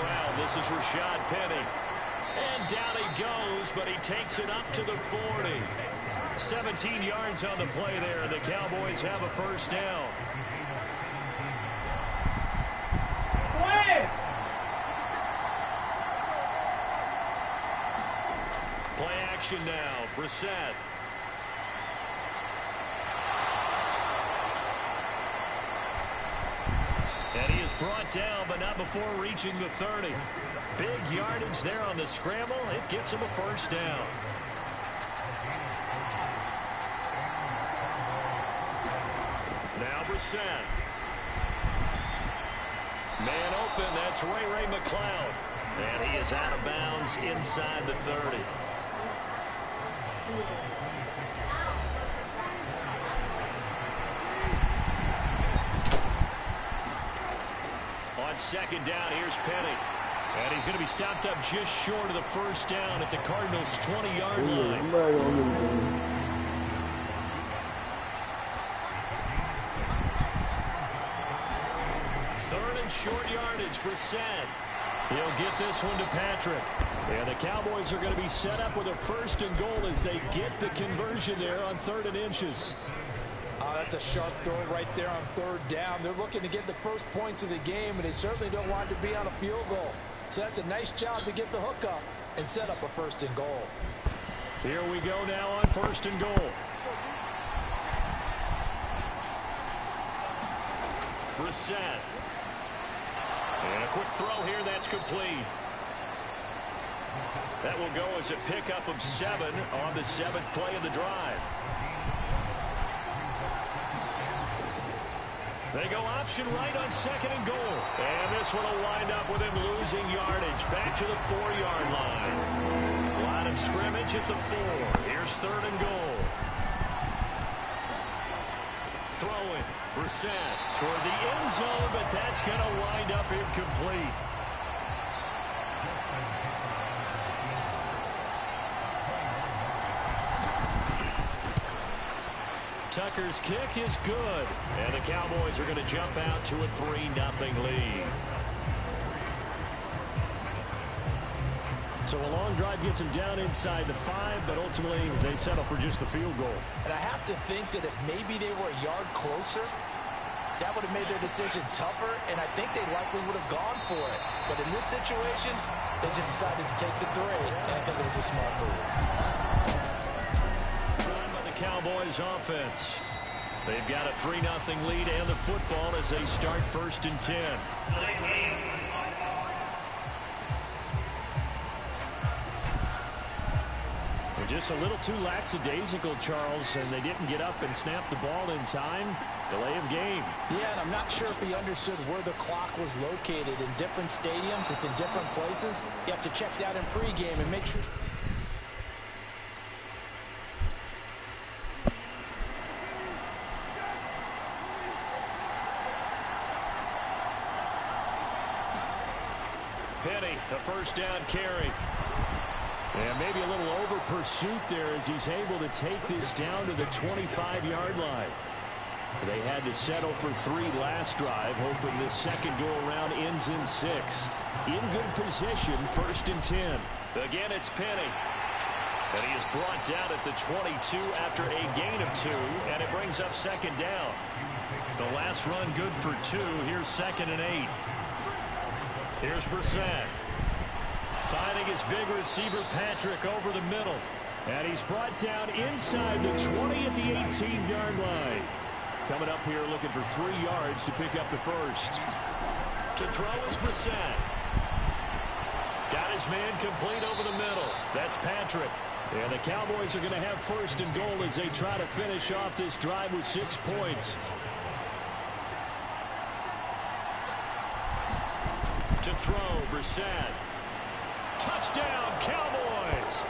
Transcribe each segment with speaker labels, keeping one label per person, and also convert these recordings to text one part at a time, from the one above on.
Speaker 1: ground. This is Rashad Penny. And down he goes, but he takes it up to the 40. 17 yards on the play there. The Cowboys have a first down. Play action now. Brissett. And he is brought down, but not before reaching the 30. Big yardage there on the scramble. It gets him a first down. Now Brissett. Man open. That's Ray McCloud. And he is out of bounds inside the 30. On second down, here's Penny. And he's going to be stopped up just short of the first down at the Cardinals' 20-yard line. Third and short yardage, Brissett. He'll get this one to Patrick. And the Cowboys are going to be set up with a first and goal as they get the conversion there on 3rd and inches.
Speaker 2: That's a sharp throw right there on 3rd down. They're looking to get the first points of the game, and they certainly don't want to be on a field goal. So that's a nice job to get the hook up and set up a first and goal.
Speaker 1: Here we go now on 1st and goal. Brissett. And a quick throw here, that's complete. That will go as a pickup of 7 on the 7th play of the drive. They go option right on 2nd and goal. And this one will wind up with him losing yardage back to the 4-yard line. Line of scrimmage at the 4. Here's 3rd and goal. Throwing. Brissett toward the end zone, but that's going to wind up incomplete. Tucker's kick is good, and the Cowboys are going to jump out to a 3-0 lead. So a long drive gets them down inside the 5, but ultimately they settle for just the field goal.
Speaker 2: And I have to think that if maybe they were a yard closer, that would have made their decision tougher, and I think they likely would have gone for it. But in this situation, they just decided to take the 3, and I think it was a smart move.
Speaker 1: Cowboys offense. They've got a 3-0 lead and the football as they start 1st and 10. They're just a little too lackadaisical, Charles, and they didn't get up and snap the ball in time. Delay of game.
Speaker 2: Yeah, and I'm not sure if he understood where the clock was located. In different stadiums, it's in different places. You have to check that in pregame and make sure.
Speaker 1: Penny, a first down carry. And maybe a little over pursuit there as he's able to take this down to the 25-yard line. They had to settle for 3 last drive, hoping this second go-around ends in 6. In good position, 1st and 10. Again, it's Penny. And he is brought down at the 22 after a gain of 2, and it brings up 2nd down. The last run good for 2. Here's 2nd and 8. Here's Brissett. Finding his big receiver, Patrick, over the middle. And he's brought down inside the 20 at the 18-yard line. Coming up here looking for 3 yards to pick up the first. To throw is Brissett. Got his man complete over the middle. That's Patrick. And the Cowboys are going to have 1st and goal as they try to finish off this drive with 6 points. To throw, Brissett. Touchdown, Cowboys!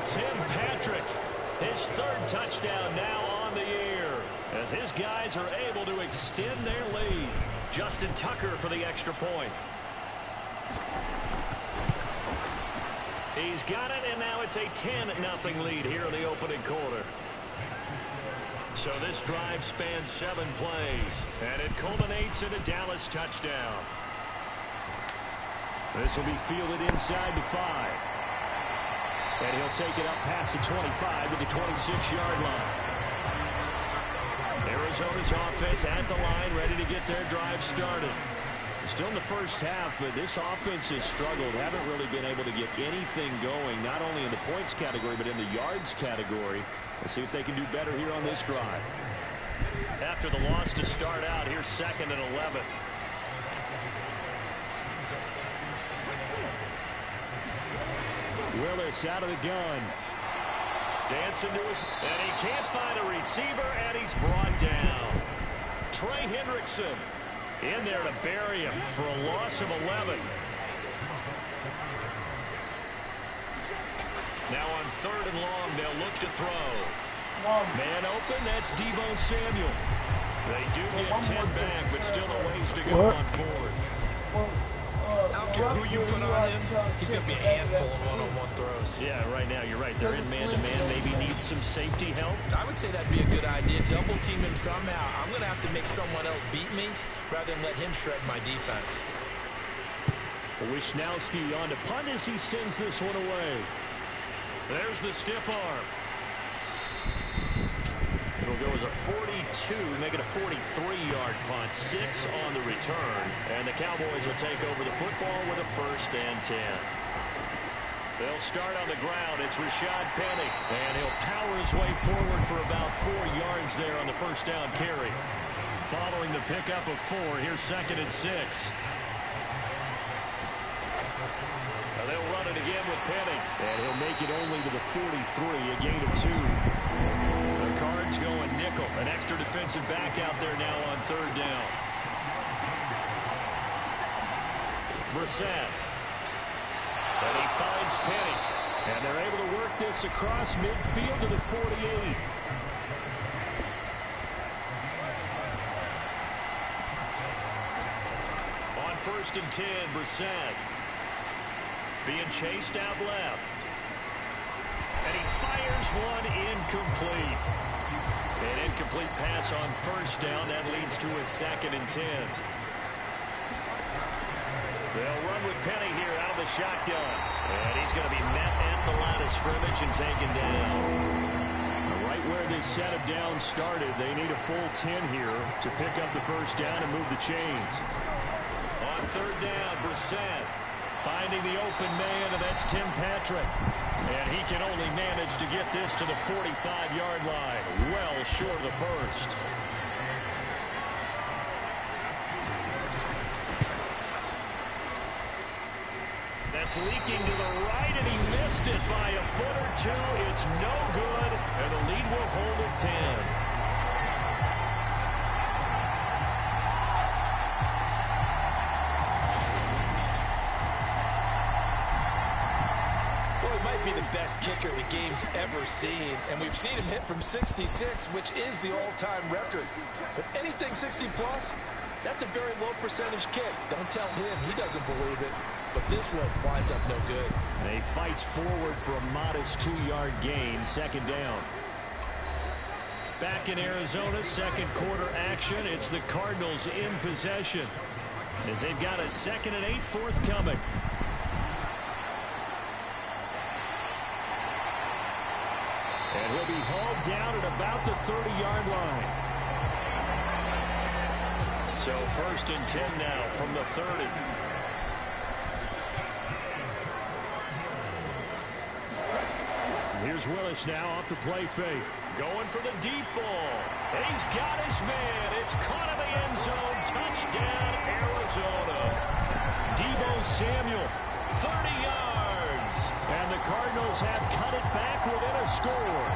Speaker 1: Tim Patrick, his 3rd touchdown now on the year, as his guys are able to extend their lead. Justin Tucker for the extra point. He's got it, and now it's a 10-0 lead here in the opening quarter. So this drive spans 7 plays, and it culminates in a Dallas touchdown. This will be fielded inside the 5. And he'll take it up past the 25 to the 26-yard line. Arizona's offense at the line, ready to get their drive started. Still in the first half, but this offense has struggled. Haven't really been able to get anything going, not only in the points category, but in the yards category. Let's see if they can do better here on this drive. After the loss to start out, here's 2nd and 11. Willis out of the gun. Dancing to his, and he can't find a receiver, and he's brought down. Trey Hendrickson in there to bury him for a loss of 11. Now on 3rd and long, they'll look to throw. Man open, that's Deebo Samuel. They do get 10 back, but still a ways to go on 4th.
Speaker 2: I don't care who you put on him, he's going to be a handful of one-on-one throws.
Speaker 1: Yeah, right now, you're right. They're in man-to-man. Maybe needs some safety help.
Speaker 2: I would say that'd be a good idea. Double team him somehow. I'm going to have to make someone else beat me rather than let him shred my defense.
Speaker 1: Wishnowski on to punt as he sends this one away. There's the stiff arm. It'll go as a 42, make it a 43-yard punt, 6 on the return. And the Cowboys will take over the football with a 1st and 10. They'll start on the ground. It's Rashad Penny, and he'll power his way forward for about 4 yards there on the first down carry. Following the pickup of 4, here's 2nd and 6. Now they'll run it again with Penny, and he'll make it only to the 43, a gain of 2. The Cards going nickel. An extra defensive back out there now on 3rd down. Brissett. And he finds Penny. And they're able to work this across midfield to the 48. On 1st and 10, Brissett. Being chased out left. And he fires one incomplete. An incomplete pass on 1st down. That leads to a 2nd and 10. They'll run with Penny here out of the shotgun. And he's going to be met at the line of scrimmage and taken down. Right where this set of downs started, they need a full 10 here to pick up the 1st down and move the chains. On 3rd down, Brissett finding the open man, and that's Tim Patrick. And he can only manage to get this to the 45-yard line, well short of the 1st. That's leaking to the right, and he missed it by a foot or 2. It's no good, and the lead will hold at 10.
Speaker 2: Be the best kicker the game's ever seen, and we've seen him hit from 66, which is the all-time record. But anything 60 plus, that's a very low percentage kick. Don't tell him he doesn't believe it, but this one winds up no good.
Speaker 1: And he fights forward for a modest 2-yard gain, 2nd down. Back in Arizona, 2nd quarter action. It's the Cardinals in possession as they've got a 2nd and 8 forthcoming. And he'll be hauled down at about the 30-yard line. So 1st and 10 now from the 30. Here's Willis now off the play fake. Going for the deep ball. He's got his man. It's caught in the end zone. Touchdown, Arizona. Deebo Samuel, 30 yards. And the Cardinals have cut it back within a score.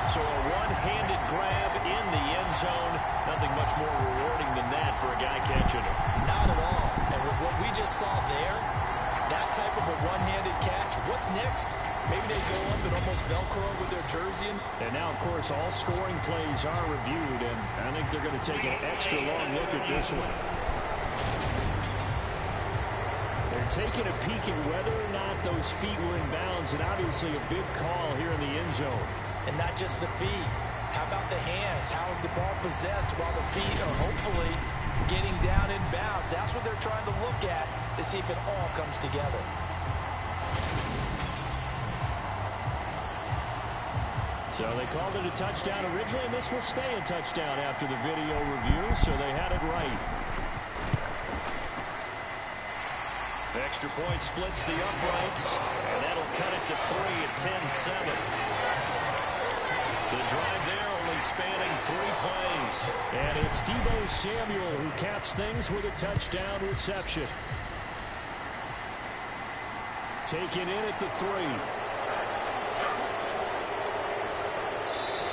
Speaker 1: So a one-handed grab in the end zone. Nothing much more rewarding than that for a guy catching it.
Speaker 2: Not at all. And with what we just saw there, that type of a one-handed catch, what's next? Maybe they go up and almost Velcro with their jersey.
Speaker 1: And now, of course, all scoring plays are reviewed, and I think they're going to take an extra long look at this one. They're taking a peek at whether or not those feet were in bounds, and obviously a big call here in the end zone.
Speaker 2: And not just the feet. How about the hands? How is the ball possessed while the feet are hopefully getting down in bounds? That's what they're trying to look at to see if it all comes together.
Speaker 1: So they called it a touchdown originally, and this will stay a touchdown after the video review, so they had it right. The extra point splits the uprights, and that'll cut it to 3 at 10-7. The drive there only spanning 3 plays. And it's Deebo Samuel who caps things with a touchdown reception. Taken in at the 3.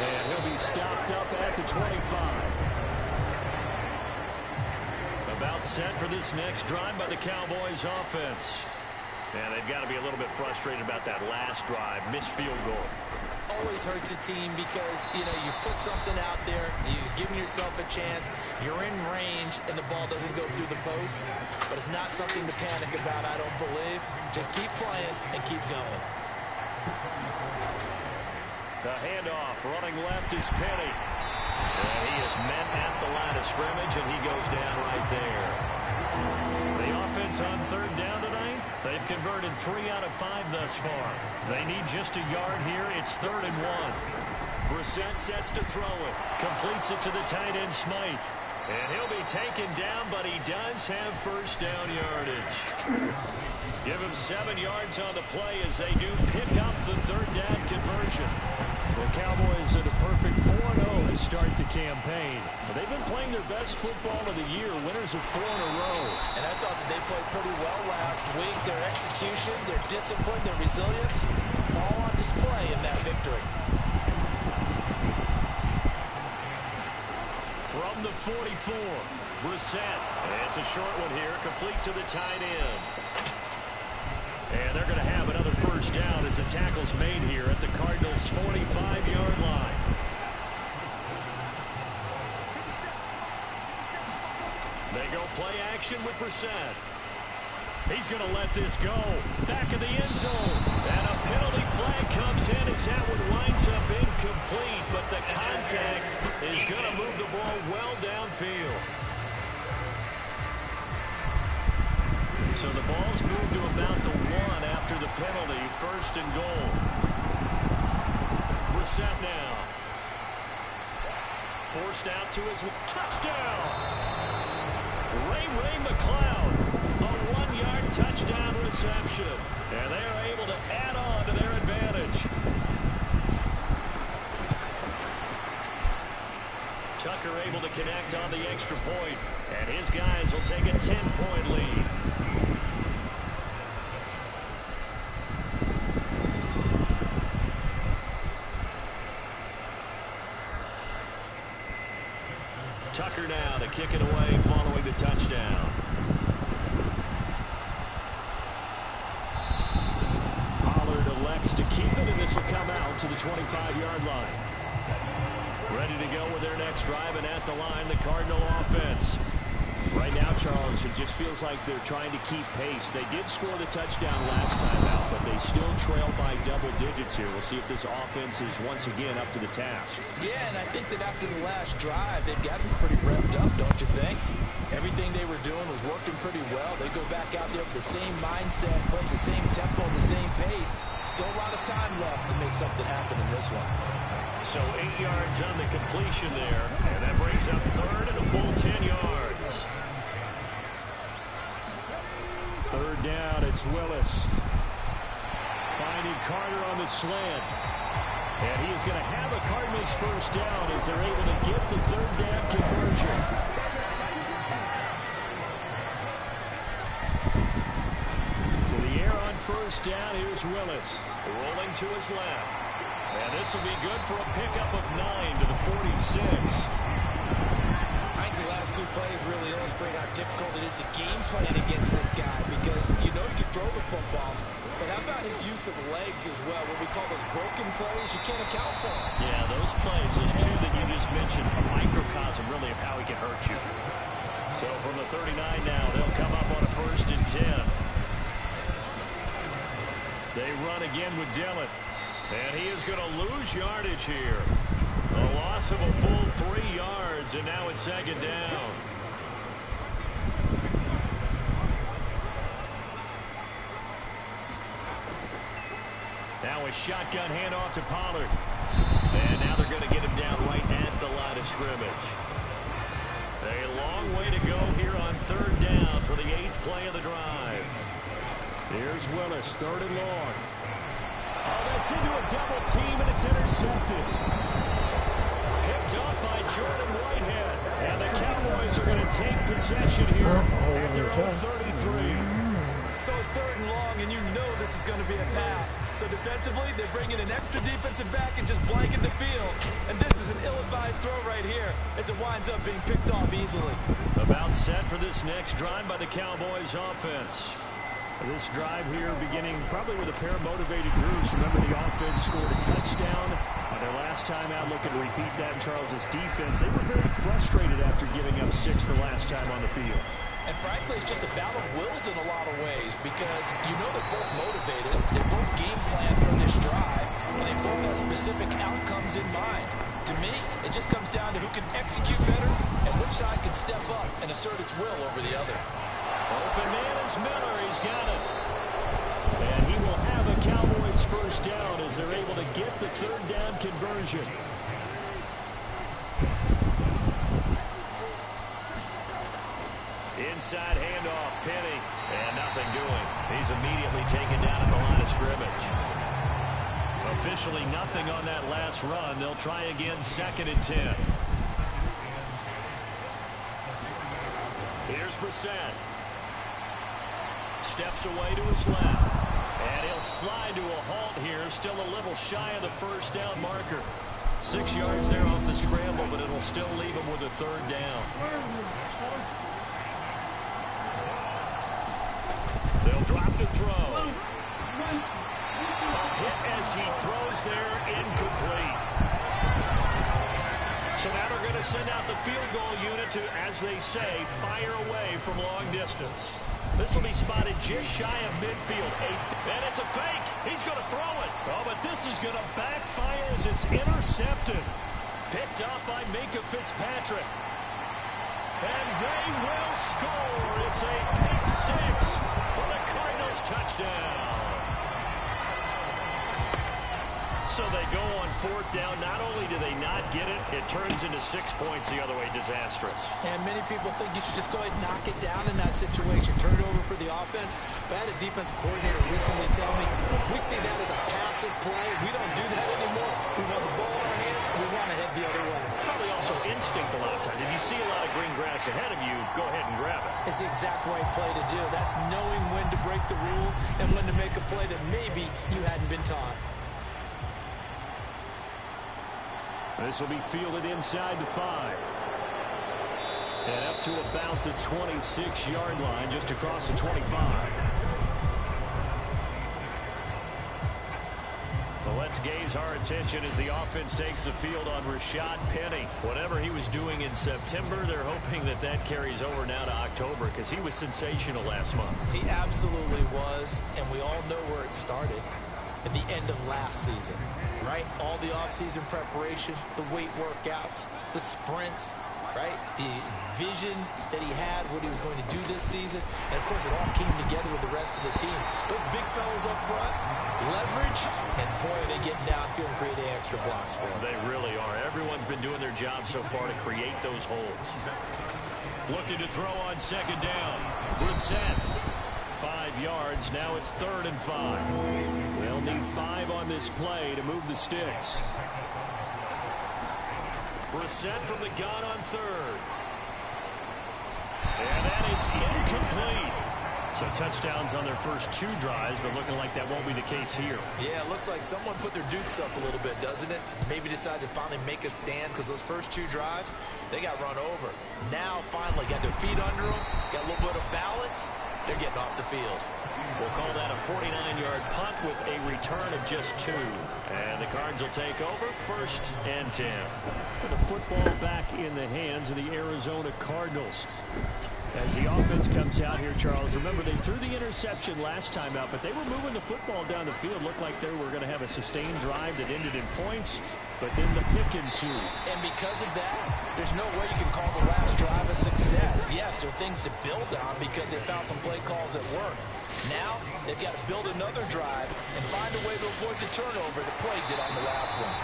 Speaker 1: And he'll be stopped up at the 25. About set for this next drive by the Cowboys offense. And they've got to be a little bit frustrated about that last drive. Missed field goal.
Speaker 2: Always hurts a team because, you know, you put something out there, you're giving yourself a chance, you're in range, and the ball doesn't go through the post. But it's not something to panic about, I don't believe. Just keep playing and keep going.
Speaker 1: The handoff, running left is Penny. And he is met at the line of scrimmage, and he goes down right there. The offense on third down tonight, they've converted 3 out of 5 thus far. They need just a yard here. It's 3rd and 1. Brissett sets to throw it. Completes it to the tight end, Smythe. And he'll be taken down, but he does have first down yardage. Give him 7 yards on the play as they do pick up the third down conversion. The Cowboys at a perfect 4-0 to start the campaign. They've been playing their best football of the year, winners of 4 in a row.
Speaker 2: And I thought that they played pretty well last week. Their execution, their discipline, their resilience, all on display in that victory.
Speaker 1: From the 44, Brissett. It's a short one here, complete to the tight end. And they're going to have another first down as the tackle's made here at the Cardinals' 45-yard line. They go play action with Brissett. He's going to let this go. Back of the end zone. And a penalty flag comes in as that one winds up incomplete. But the contact is going to move the ball well downfield. So the ball's moved to about the 1 after the penalty. 1st and goal. Brissett now. Forced out to his touchdown. Ray McLeod. A 1-yard touchdown reception. And they are able to add on to their advantage. Tucker able to connect on the extra point. And his guys will take a 10-point lead. Tucker now to kick it away following the touchdown. Pollard elects to keep it, and this will come out to the 25-yard line. Ready to go with their next drive, and at the line, the Cardinal offense. Right now, Charles, it just feels like they're trying to keep pace. They did score the touchdown last time out, but they still trail by double digits here. We'll see if this offense is once again up to the task.
Speaker 2: Yeah, and I think that after the last drive, they've got to be pretty revved up, don't you think? Everything they were doing was working pretty well. They go back out there with the same mindset, playing the same tempo and the same pace. Still a lot of time left to make something happen in this one.
Speaker 1: So 8 yards on the completion there, and that brings up 3rd and a full 10 yards. 3rd down, it's Willis. Finding Carter on the slant. And he is going to have a Cardinals first down as they're able to get the 3rd down conversion. To the air on first down, here's Willis. Rolling to his left. And this will be good for a pickup of 9 to the 46.
Speaker 2: I think the last 2 plays really illustrate how difficult it is to game plan against this guy because you know he can throw the football, but how about his use of legs as well? What we call those broken plays, you can't account for them.
Speaker 1: Yeah, those plays, those 2 that you just mentioned, a microcosm really of how he can hurt you. So from the 39 now, they'll come up on a 1st and 10. They run again with Dillon. And he is going to lose yardage here. A lot loss of a full 3 yards, and now it's second down. Now a shotgun handoff to Pollard. And now they're going to get him down right at the line of scrimmage. A long way to go here on third down for the 8th play of the drive. Here's Willis, third and long. Oh, that's into a double team, and it's intercepted. Picked up by Jordan Whitehead. And the Cowboys are going to take possession here at their own 33.
Speaker 2: So it's third and long, and you know this is going to be a pass. So defensively, they bring in an extra defensive back and just blanket the field. And this is an ill-advised throw right here as it winds up being picked off easily.
Speaker 1: About set for this next drive by the Cowboys offense. This drive here beginning probably with a pair of motivated groups. Remember, the offense scored a touchdown on their last time out. Looking to repeat that in Charles's defense. They were very frustrated after giving up 6 the last time on the field.
Speaker 2: And frankly, it's just a battle of wills in a lot of ways because you know they're both motivated, they both game plan for this drive, and they both have specific outcomes in mind. To me, it just comes down to who can execute better and which side can step up and assert its will over the other.
Speaker 1: Open man is Miller. He's got it. And he will have a Cowboys first down as they're able to get the third down conversion. Inside handoff, Penny, and nothing doing. He's immediately taken down at the line of scrimmage. Officially nothing on that last run. They'll try again, 2nd and 10. Here's Brissett. Steps away to his left. And he'll slide to a halt here. Still a little shy of the first down marker. 6 yards there off the scramble, but it'll still leave him with a third down. They'll drop to throw. A hit as he throws there, incomplete. So now they're going to send out the field goal unit to, as they say, fire away from long distance. This will be spotted just shy of midfield. And it's a fake. He's going to throw it. Oh, but this is going to backfire as it's intercepted. Picked up by Minka Fitzpatrick. And they will score. It's a pick 6 for the Cardinals touchdown. So they go on 4th down. Not only do they not get it, it turns into 6 points the other way. Disastrous.
Speaker 2: And many people think you should just go ahead and knock it down in that situation. Turn it over for the offense. But I had a defensive coordinator recently tell me, we see that as a passive play. We don't do that anymore. We want the ball in our hands, and we want to head the other way.
Speaker 1: Probably also instinct a lot of times. If you see a lot of green grass ahead of you, go ahead and grab it.
Speaker 2: It's the exact right play to do. That's knowing when to break the rules and when to make a play that maybe you hadn't been taught.
Speaker 1: This will be fielded inside the 5. And up to about the 26-yard line, just across the 25. Well, let's gaze our attention as the offense takes the field on Rashad Penny. Whatever he was doing in September, they're hoping that that carries over now to October because he was sensational last month.
Speaker 2: He absolutely was, and we all know where it started. At the end of last season, right? All the offseason preparation, the weight workouts, the sprints, right? The vision that he had, what he was going to do this season. And, of course, it all came together with the rest of the team. Those big fellas up front, leverage, and, boy, are they getting downfield and creating extra blocks for them.
Speaker 1: They really are. Everyone's been doing their job so far to create those holes. Looking to throw on 2nd down. Brissett. 5 yards. Now it's 3rd and 5. They'll need 5 on this play to move the sticks. Brissett from the gun on 3rd. And that is incomplete. So touchdowns on their first 2 drives, but looking like that won't be the case here.
Speaker 2: Yeah, it looks like someone put their dukes up a little bit, doesn't it? Maybe decided to finally make a stand because those first 2 drives, they got run over. Now, finally, got their feet under them, got a little bit of balance. They're getting off the field.
Speaker 1: We'll call that a 49-yard punt with a return of just 2. And the Cards will take over 1st and 10. The football back in the hands of the Arizona Cardinals. As the offense comes out here, Charles, remember they threw the interception last time out, but they were moving the football down the field. Looked like they were going to have a sustained drive that ended in points, but then the pick ensued.
Speaker 2: And because of that, there's no way you can call the last drive a success. Yes, there are things to build on because they found some play calls that work. Now, they've got to build another drive and find a way to avoid the turnover that plagued it on the last one.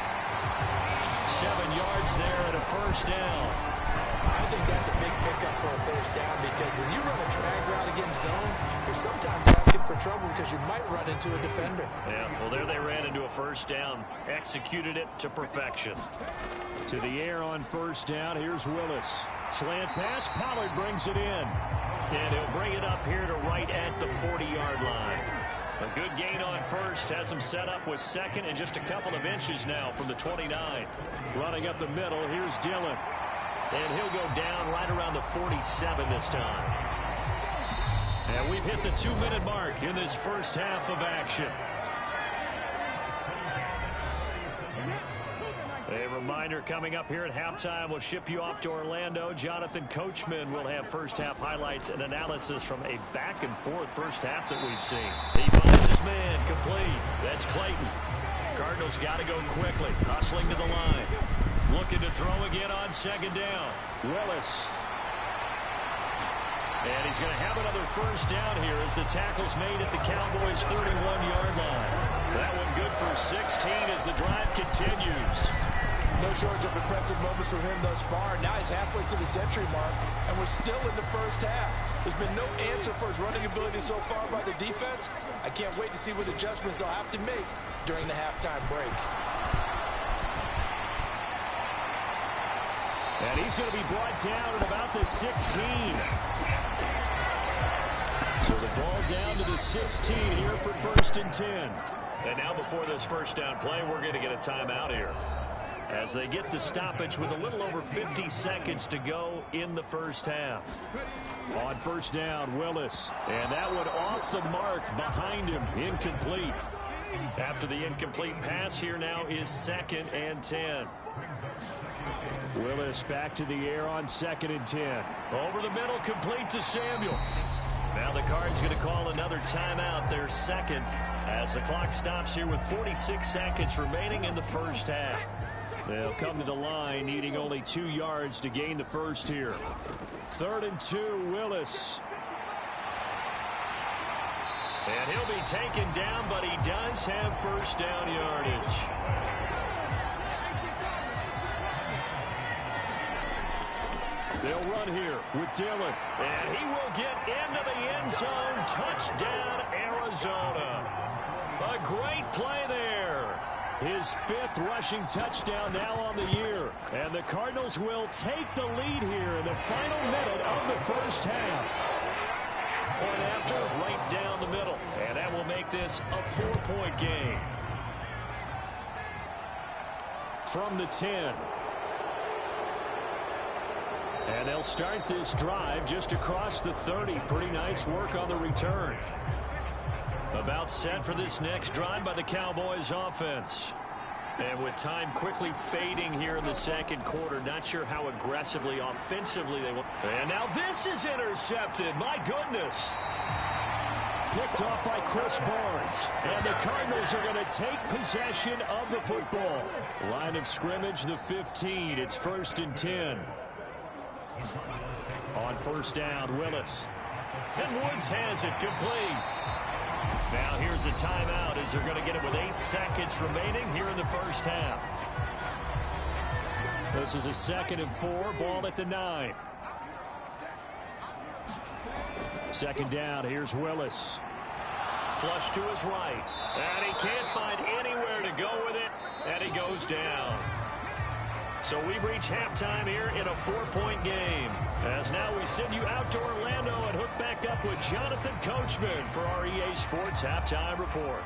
Speaker 1: 7 yards there at a first down.
Speaker 2: I think that's a big pickup for a first down because when you run a drag route against zone, you're sometimes asking for trouble because you might run into a defender.
Speaker 1: Yeah, well, there they ran into a first down. Executed it to perfection. To the air on first down. Here's Willis. Slant pass. Pollard brings it in. And he'll bring it up here to right at the 40-yard line. A good gain on first. Has him set up with second and just a couple of inches now from the 29. Running up the middle. Here's Dillon. And he'll go down right around the 47 this time. And we've hit the 2-minute mark in this first half of action. A reminder coming up here at halftime. We'll ship you off to Orlando. Jonathan Coachman will have first half highlights and analysis from a back-and-forth first half that we've seen. He finds his man complete. That's Clayton. Cardinals got to go quickly. Hustling to the line. Looking to throw again on second down. Willis. And he's going to have another first down here as the tackle's made at the Cowboys' 31-yard line. That one good for 16 as the drive continues.
Speaker 2: No shortage of impressive moments from him thus far. Now he's halfway to the century mark, and we're still in the first half. There's been no answer for his running ability so far by the defense. I can't wait to see what adjustments they'll have to make during the halftime break.
Speaker 1: And he's going to be brought down at about the 16. So the ball down to the 16 here for first and 10. And now before this first down play, we're going to get a timeout here. As they get the stoppage with a little over 50 seconds to go in the first half. On first down, Willis. And that one off the mark behind him. Incomplete. After the incomplete pass, here now is second and 10. Willis back to the air on second and 10. Over the middle, complete to Samuel. Now the Cards going to call another timeout, their second, as the clock stops here with 46 seconds remaining in the first half. They'll come to the line, needing only 2 yards to gain the first here. 3rd and 2, Willis. And he'll be taken down, but he does have first down yardage. They'll run here with Dillon. And he will get into the end zone. Touchdown, Arizona. A great play there. His 5th rushing touchdown now on the year. And the Cardinals will take the lead here in the final minute of the first half. Point after, right down the middle. And that will make this a 4-point game. From the 10. And they'll start this drive just across the 30. Pretty nice work on the return. About set for this next drive by the Cowboys offense. And with time quickly fading here in the second quarter, not sure how aggressively, offensively they will. And now this is intercepted. My goodness. Picked off by Chris Barnes. And the Cardinals are going to take possession of the football. Line of scrimmage, the 15. It's 1st and 10. On first down, Willis. And Woods has it complete. Now here's a timeout as they're going to get it with 8 seconds remaining here in the first half. This is a 2nd and 4, ball at the 9. 2nd down, here's Willis. Flush to his right. And he can't find anywhere to go with it. And he goes down. So we've reached halftime here in a 4-point game. As now we send you out to Orlando and hook back up with Jonathan Coachman for our EA Sports Halftime Report.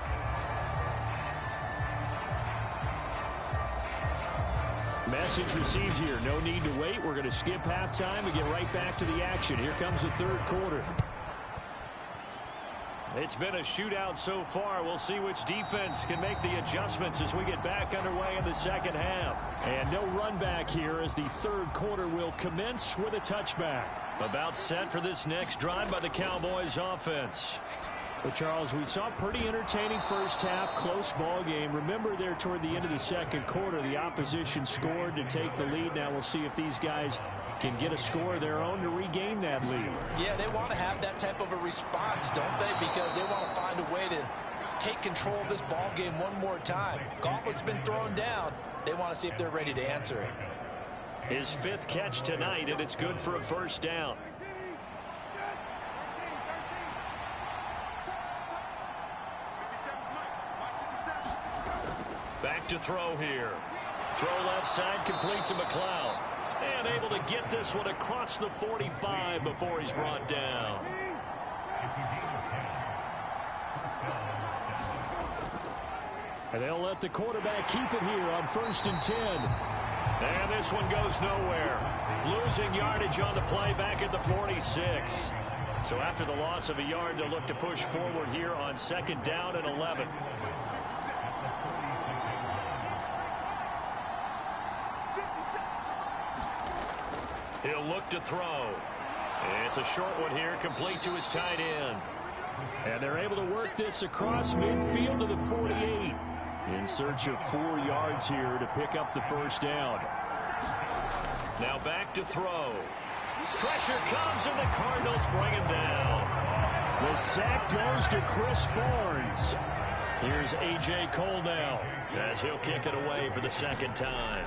Speaker 1: Message received here. No need to wait. We're going to skip halftime and get right back to the action. Here comes the 3rd quarter. It's been a shootout so far. We'll see which defense can make the adjustments as we get back underway in the second half. And no run back here as the third quarter will commence with a touchback. About set for this next drive by the Cowboys offense. But, Charles, we saw a pretty entertaining first half, close ball game. Remember there toward the end of the second quarter, the opposition scored to take the lead. Now we'll see if these guys can get a score of their own to regain that lead.
Speaker 2: Yeah, they want to have that type of a response, don't they? Because they want to find a way to take control of this ball game one more time. Gauntlet's been thrown down. They want to see if they're ready to answer it.
Speaker 1: His fifth catch tonight, and it's good for a first down. Back to throw here. Throw left side, complete to McLeod. And able to get this one across the 45 before he's brought down. And they'll let the quarterback keep it here on 1st and 10. And this one goes nowhere. Losing yardage on the play back at the 46. So after the loss of a yard, they'll look to push forward here on 2nd down and 11. He'll look to throw. It's a short one here, complete to his tight end. And they're able to work this across midfield to the 48. In search of 4 yards here to pick up the first down. Now back to throw. Pressure comes, and the Cardinals bring him down. The sack goes to Chris Barnes. Here's A.J. Cole now as he'll kick it away for the second time.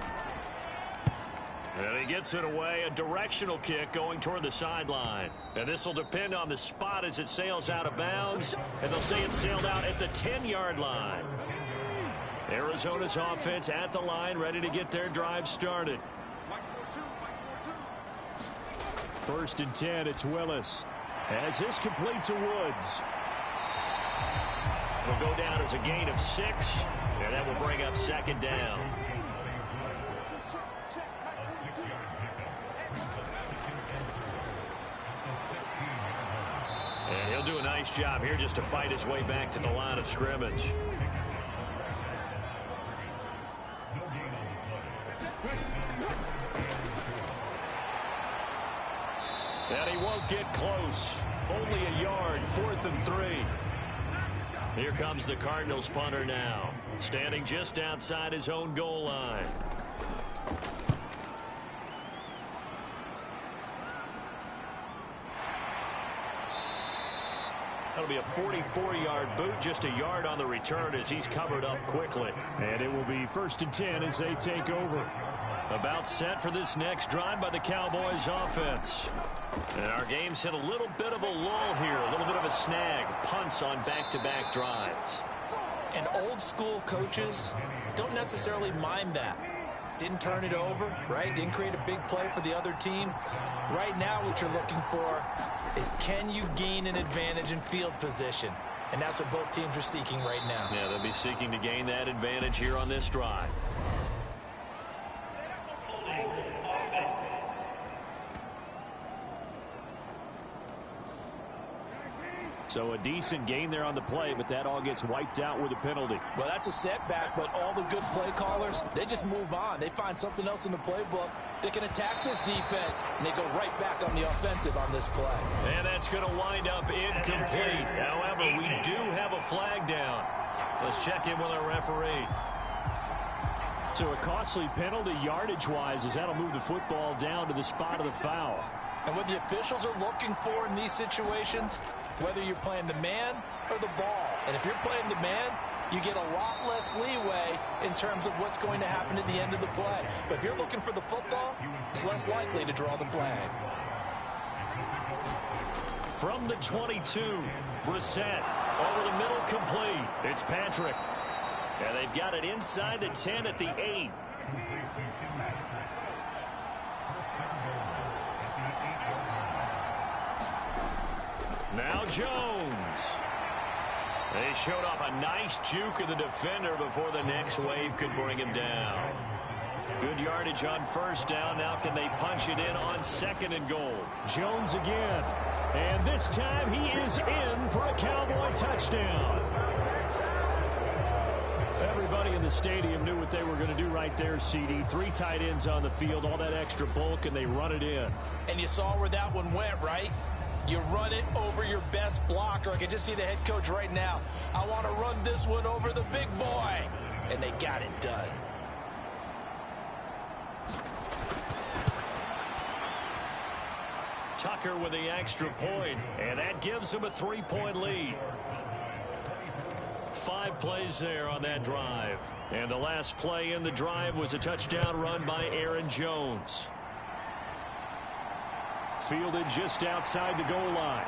Speaker 1: And he gets it away, a directional kick going toward the sideline. And this will depend on the spot as it sails out of bounds. And they'll say it sailed out at the 10-yard line. Arizona's offense at the line, ready to get their drive started. 1st and 10, it's Willis. As this complete to Woods. Will go down as a gain of 6. And that will bring up 2nd down. And he'll do a nice job here just to fight his way back to the line of scrimmage. And he won't get close. Only a yard, 4th and 3. Here comes the Cardinals punter now, standing just outside his own goal line. That'll be a 44-yard boot, just a yard on the return as he's covered up quickly. And it will be 1st and 10 as they take over. About set for this next drive by the Cowboys offense. And our game's hit a little bit of a lull here, a little bit of a snag. Punts on back-to-back drives.
Speaker 2: And old-school coaches don't necessarily mind that. Didn't turn it over, right? Didn't create a big play for the other team. Right now what you're looking for is, can you gain an advantage in field position? And that's what both teams are seeking right now.
Speaker 1: Yeah, they'll be seeking to gain that advantage here on this drive. So a decent gain there on the play, but that all gets wiped out with a penalty.
Speaker 2: Well, that's a setback, but all the good play callers, they just move on. They find something else in the playbook. They can attack this defense, and they go right back on the offensive on this play.
Speaker 1: And that's going to wind up incomplete. However, we do have a flag down. Let's check in with our referee. So a costly penalty yardage-wise, as that'll move the football down to the spot of the foul.
Speaker 2: And what the officials are looking for in these situations, whether you're playing the man or the ball. And if you're playing the man, you get a lot less leeway in terms of what's going to happen at the end of the play. But if you're looking for the football, it's less likely to draw the flag.
Speaker 1: From the 22, Brissett over the middle, complete. It's Patrick. And they've got it inside the 10 at the 8. Now Jones. They showed off a nice juke of the defender before the next wave could bring him down. Good yardage on first down. Now can they punch it in on second and goal? Jones again. And this time he is in for a Cowboy touchdown. Everybody in the stadium knew what they were going to do right there, CD. 3 tight ends on the field, all that extra bulk, and they run it in.
Speaker 2: And you saw where that one went, right? You run it over your best blocker. I can just see the head coach right now. I want to run this one over the big boy. And they got it done.
Speaker 1: Tucker with the extra point, and that gives him a 3-point lead. 5 plays there on that drive. And the last play in the drive was a touchdown run by Aaron Jones. Fielded just outside the goal line.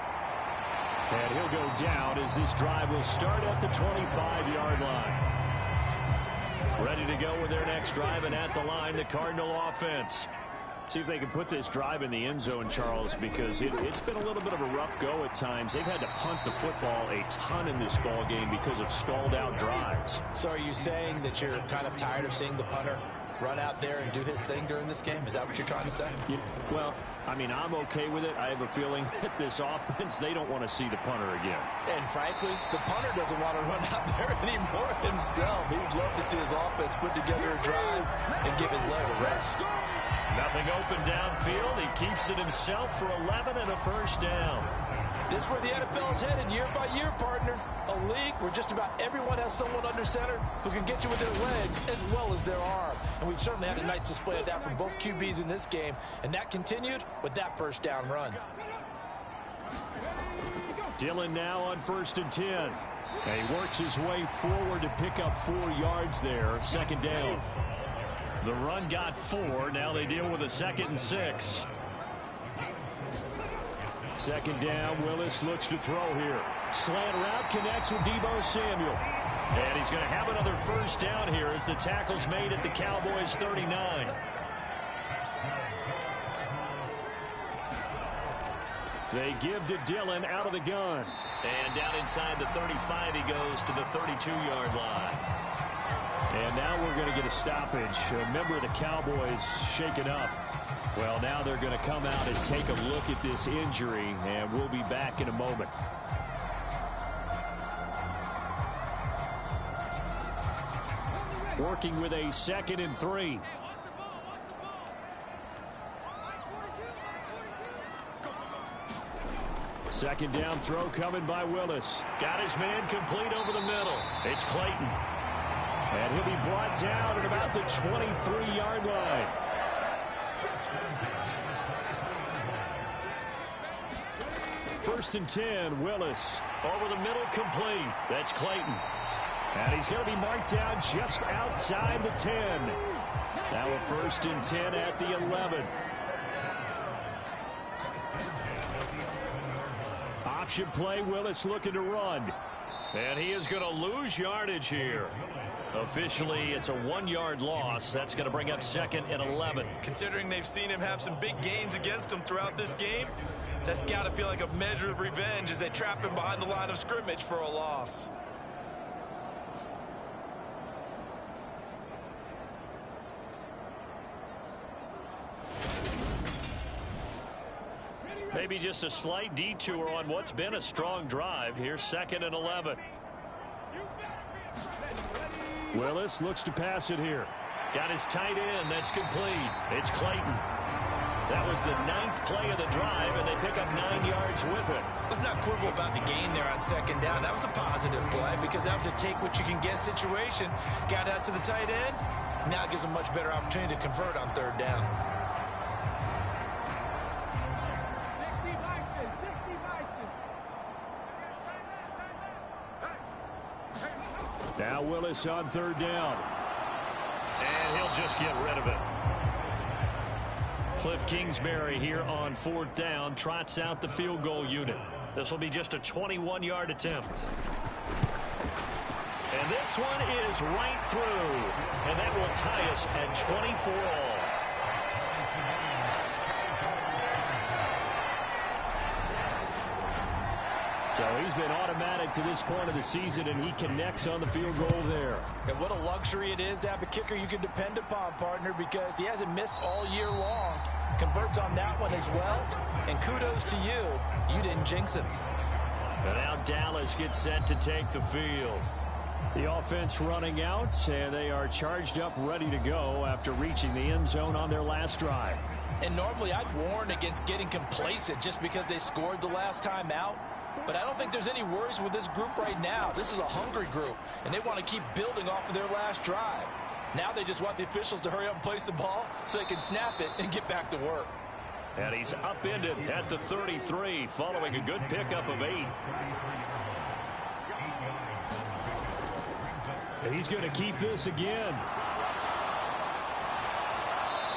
Speaker 1: And he'll go down as this drive will start at the 25-yard line. Ready to go with their next drive, and at the line, the Cardinal offense. See if they can put this drive in the end zone, Charles, because it's been a little bit of a rough go at times. They've had to punt the football a ton in this ball game because of stalled-out drives.
Speaker 2: So are you saying that you're kind of tired of seeing the punter run out there and do his thing during this game? Is that what you're trying to say?
Speaker 1: Well, I mean, I'm okay with it. I have a feeling that this offense, they don't want to see the punter again.
Speaker 2: And frankly, the punter doesn't want to run out there anymore himself. He'd love to see his offense put together a drive and give his leg a rest.
Speaker 1: Nothing open downfield. He keeps it himself for 11 and a first down.
Speaker 2: This is where the NFL is headed year by year, partner. A league where just about everyone has someone under center who can get you with their legs as well as their arm. And we've certainly had a nice display of that from both QBs in this game. And that continued with that first down run.
Speaker 1: Dillon now on 1st and 10. And he works his way forward to pick up 4 yards there. 2nd down. The run got 4. Now they deal with a 2nd and 6. 2nd down. Willis looks to throw here. Slant route connects with Deebo Samuel. And he's going to have another first down here as the tackle's made at the Cowboys 39. They give to Dillon out of the gun. And down inside the 35 he goes to the 32-yard line. And now we're going to get a stoppage. A member of the Cowboys shaken up. Well, now they're going to come out and take a look at this injury, and we'll be back in a moment. Working with a 2nd and 3. Second down throw coming by Willis. Got his man complete over the middle. It's Clayton. And he'll be brought down at about the 23-yard line. First and 10, Willis. Over the middle, complete. That's Clayton. And he's going to be marked down just outside the 10. Now a 1st and 10 at the 11. Option play, Willis looking to run. And he is going to lose yardage here. Officially, it's a 1-yard loss. That's going to bring up 2nd and 11.
Speaker 3: Considering they've seen him have some big gains against him throughout this game, that's got to feel like a measure of revenge as they trap him behind the line of scrimmage for a loss.
Speaker 1: Maybe just a slight detour on what's been a strong drive. Here's 2nd and 11. Willis looks to pass it here. Got his tight end. That's complete. It's Clayton. That was the 9th play of the drive, and they pick up 9 yards with it.
Speaker 2: Let's not quibble about the gain there on 2nd down. That was a positive play because that was a take-what-you-can-get situation. Got out to the tight end. Now it gives them much better opportunity to convert on 3rd down.
Speaker 1: Now Willis on 3rd down. And he'll just get rid of it. Cliff Kingsbury here on 4th down trots out the field goal unit. This will be just a 21-yard attempt. And this one is right through. And that will tie us at 24 all. So he's been automatic to this point of the season, and he connects on the field goal there.
Speaker 2: And what a luxury it is to have a kicker you can depend upon, partner, because he hasn't missed all year long. Converts on that one as well. And kudos to you. You didn't jinx him.
Speaker 1: And now Dallas gets set to take the field. The offense running out, and they are charged up, ready to go after reaching the end zone on their last drive.
Speaker 2: And normally I'd warn against getting complacent just because they scored the last time out. But I don't think there's any worries with this group right now. This is a hungry group, and they want to keep building off of their last drive. Now they just want the officials to hurry up and place the ball so they can snap it and get back to work.
Speaker 1: And he's upended at the 33 following a good pickup of 8. And he's going to keep this again.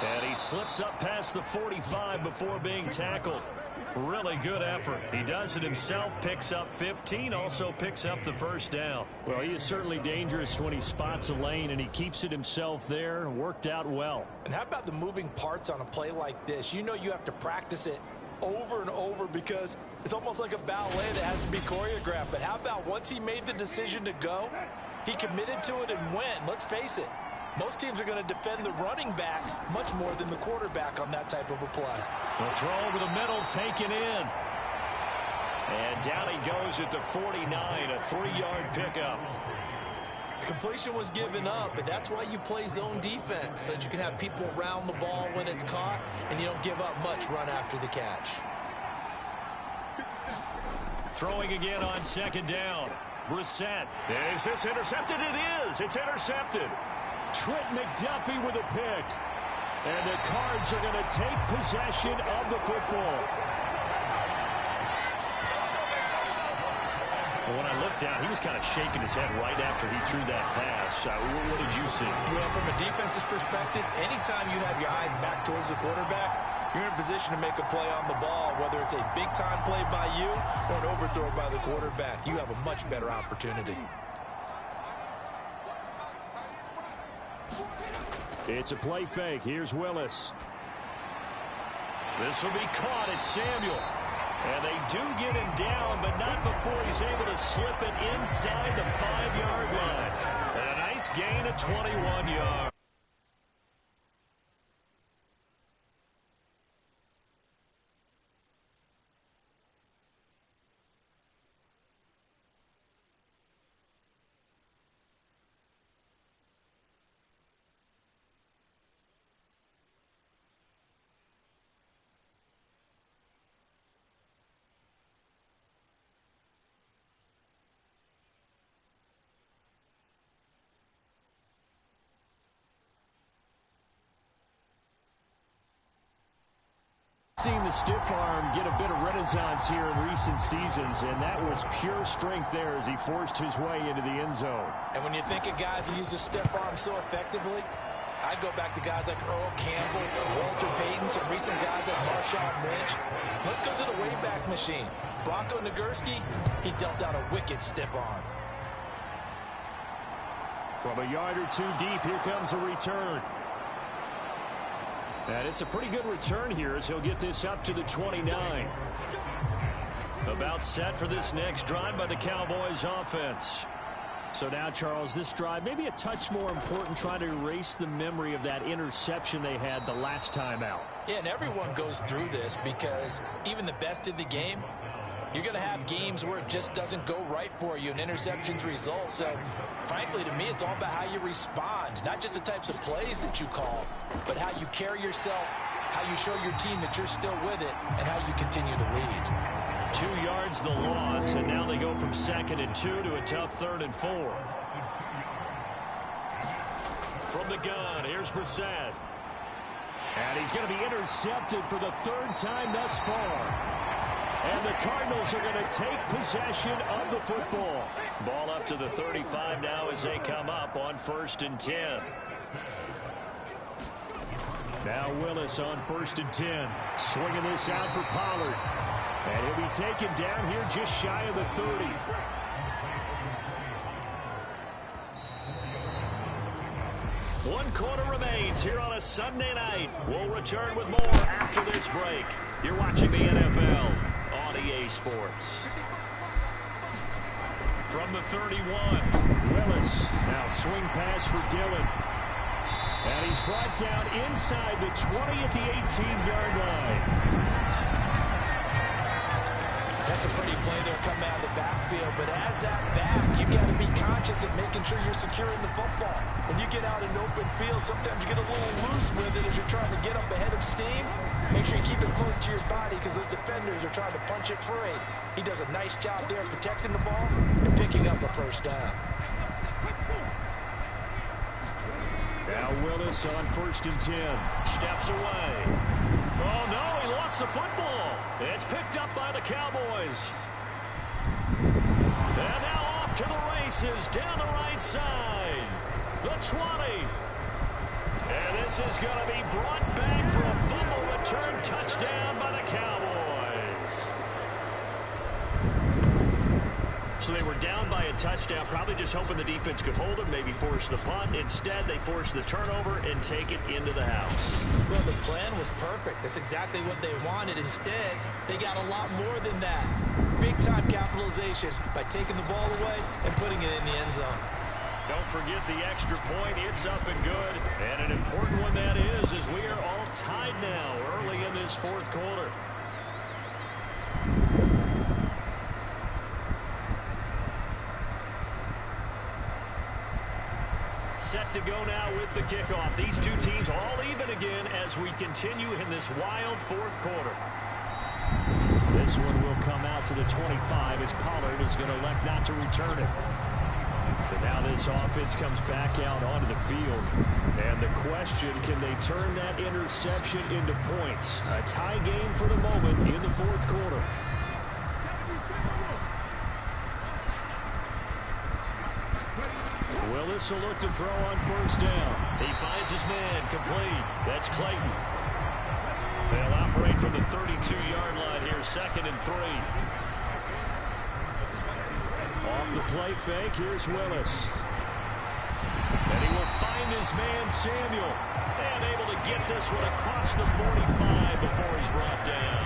Speaker 1: And he slips up past the 45 before being tackled. Really good effort. He does it himself, picks up 15, also picks up the first down. Well, he is certainly dangerous when he spots a lane, and he keeps it himself there. Worked out well.
Speaker 2: And how about the moving parts on a play like this? You know you have to practice it over and over because it's almost like a ballet that has to be choreographed. But how about once he made the decision to go, he committed to it and went. Let's face it. Most teams are going to defend the running back much more than the quarterback on that type of a play.
Speaker 1: The throw over the middle, taken in. And down he goes at the 49, a 3-yard pickup.
Speaker 2: Completion was given up, but that's why you play zone defense, so that you can have people around the ball when it's caught, and you don't give up much run after the catch.
Speaker 1: Throwing again on second down. Brissett. Is this intercepted? It is. It's intercepted. Trent McDuffie with a pick. And the Cards are going to take possession of the football. Well, when I looked down, he was kind of shaking his head right after he threw that pass. What did you see?
Speaker 2: Well, from a defense's perspective, anytime you have your eyes back towards the quarterback, you're in a position to make a play on the ball, whether it's a big-time play by you or an overthrow by the quarterback. You have a much better opportunity.
Speaker 1: It's a play fake. Here's Willis. This will be caught. It's Samuel. And they do get him down, but not before he's able to slip it inside the 5-yard line. And a nice gain of 21 yards. Seen the stiff arm get a bit of renaissance here in recent seasons, and that was pure strength there as he forced his way into the end zone.
Speaker 2: And when you think of guys who use the stiff arm so effectively, I go back to guys like Earl Campbell, Walter Payton, some recent guys like Marshawn Lynch. Let's go to the Wayback Machine. Bronco Nagurski, he dealt out a wicked stiff arm.
Speaker 1: From a yard or two deep, here comes a return. And it's a pretty good return here as he'll get this up to the 29. About set for this next drive by the Cowboys offense. So now, Charles, this drive maybe a touch more important, trying to erase the memory of that interception they had the last time out.
Speaker 2: Yeah, and everyone goes through this because even the best in the game, you're going to have games where it just doesn't go right for you and interceptions result. So, frankly, to me, it's all about how you respond, not just the types of plays that you call, but how you carry yourself, how you show your team that you're still with it, and how you continue to lead.
Speaker 1: 2 yards the loss, and now they go from 2nd and 2 to a tough 3rd and 4. From the gun, here's Brissett. And he's going to be intercepted for the 3rd time thus far. And the Cardinals are going to take possession of the football. Ball up to the 35 now as they come up on 1st and 10. Now Willis on 1st and 10. Swinging this out for Pollard. And he'll be taken down here just shy of the 30. One quarter remains here on a Sunday night. We'll return with more after this break. You're watching the NFL on EA Sports. From the 31, Willis. Now swing pass for Dillon. And he's brought down inside the 20 at the 18-yard line.
Speaker 2: That's a pretty play there coming out of the backfield. But as that back, you've got to be conscious of making sure you're securing the football. When you get out in open field, sometimes you get a little loose with it as you're trying to get up ahead of steam. Make sure you keep it close to your body because those defenders are trying to punch it free. He does a nice job there protecting the ball and picking up a first down.
Speaker 1: Now Willis on 1st and 10. Steps away. Oh, no, he lost the football. It's picked up by the Cowboys. And now off to the races down the right side. The 20. And this is going to be brought back for a fumble return touchdown by the Cowboys. So they were down by a touchdown, probably just hoping the defense could hold them, maybe force the punt. Instead, they forced the turnover and take it into the house.
Speaker 2: Well, the plan was perfect. That's exactly what they wanted. Instead, they got a lot more than that. Big-time capitalization by taking the ball away and putting it in the end zone.
Speaker 1: Don't forget the extra point. It's up and good. And an important one that is, as we are all tied now early in this 4th quarter. Set to go now with the kickoff. These two teams all even again as we continue in this wild 4th quarter. This one will come out to the 25 as Pollard is going to elect not to return it. And now this offense comes back out onto the field. And the question, can they turn that interception into points? A tie game for the moment in the 4th quarter. Willis will look to throw on 1st down. He finds his man complete. That's Clayton. They'll operate from the 32-yard line here, 2nd and 3. Off the play fake, here's Willis. And he will find his man, Samuel. And able to get this one across the 45 before he's brought down.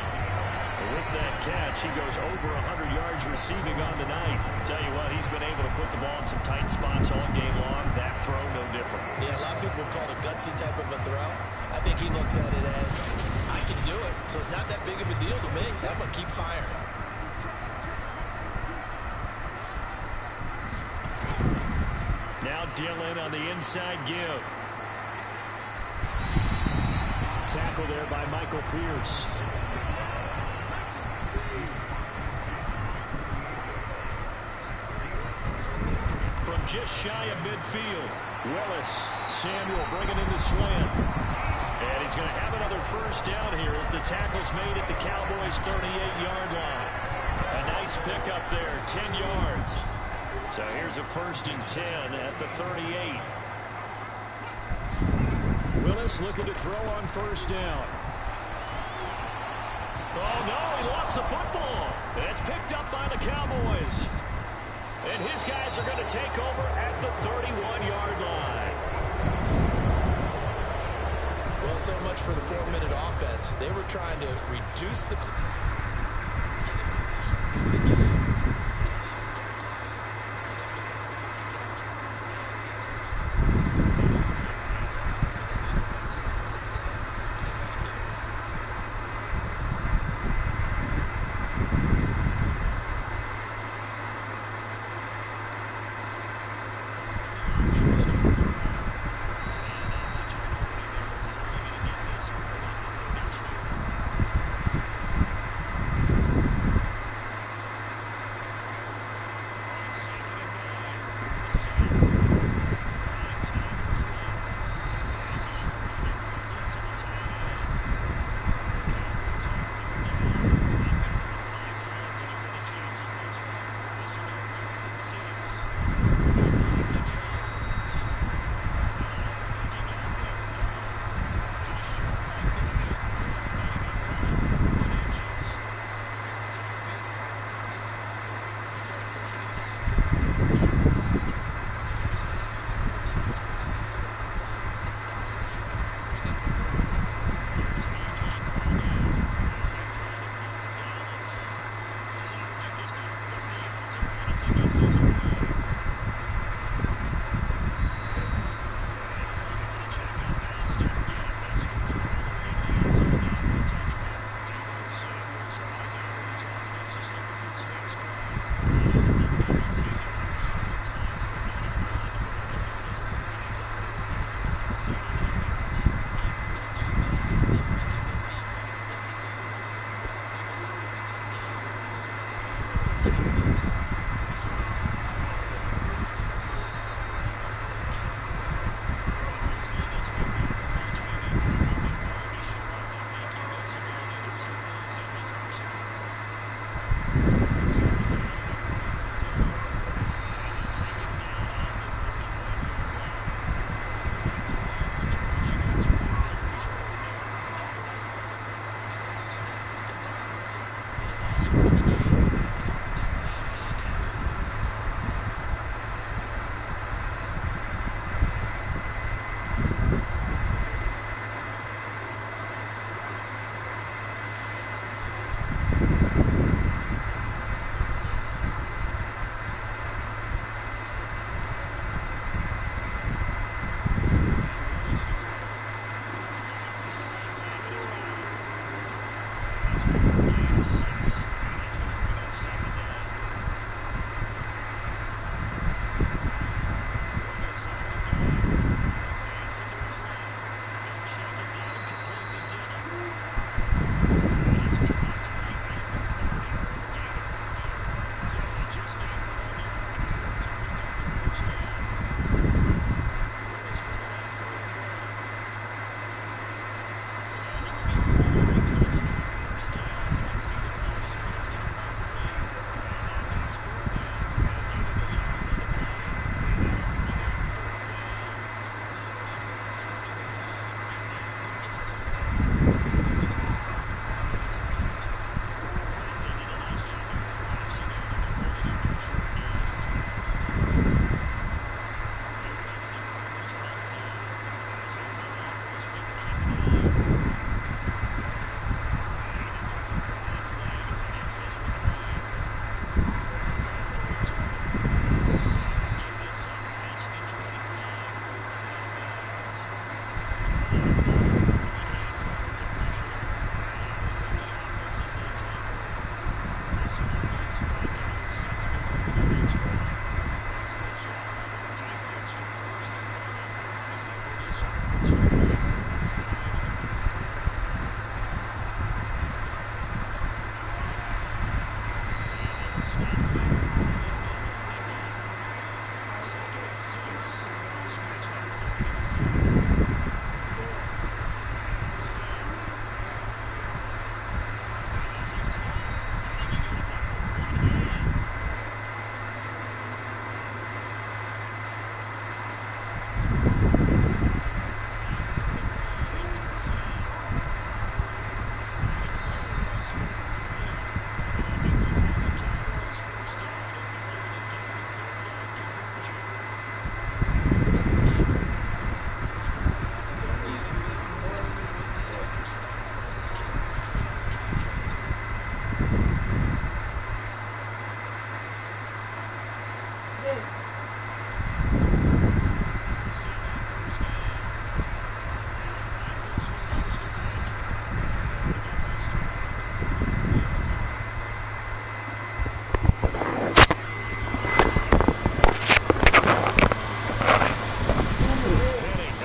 Speaker 1: And with that catch, he goes over 100 yards receiving on the night. Tell you what, he's been able to put the ball in some tight spots all game long. That throw, no different.
Speaker 2: Yeah, a lot of people call it a gutsy type of a throw. I think he looks at it as, I can do it, so it's not that big of a deal to me. I'm going to keep firing.
Speaker 1: Now Dillon on the inside give. Tackle there by Michael Pierce. From just shy of midfield, Willis. Samuel bringing in the slant. And he's going to have another first down here as the tackle's made at the Cowboys' 38-yard line. A nice pickup there, 10 yards. So here's a 1st and 10 at the 38. Willis looking to throw on 1st down. Oh, no, he lost the football. And it's picked up by the Cowboys. And his guys are going to take over at the 31-yard line.
Speaker 2: Well, so much for the 4-minute offense. They were trying to reduce the...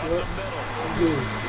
Speaker 1: Hitting up the middle.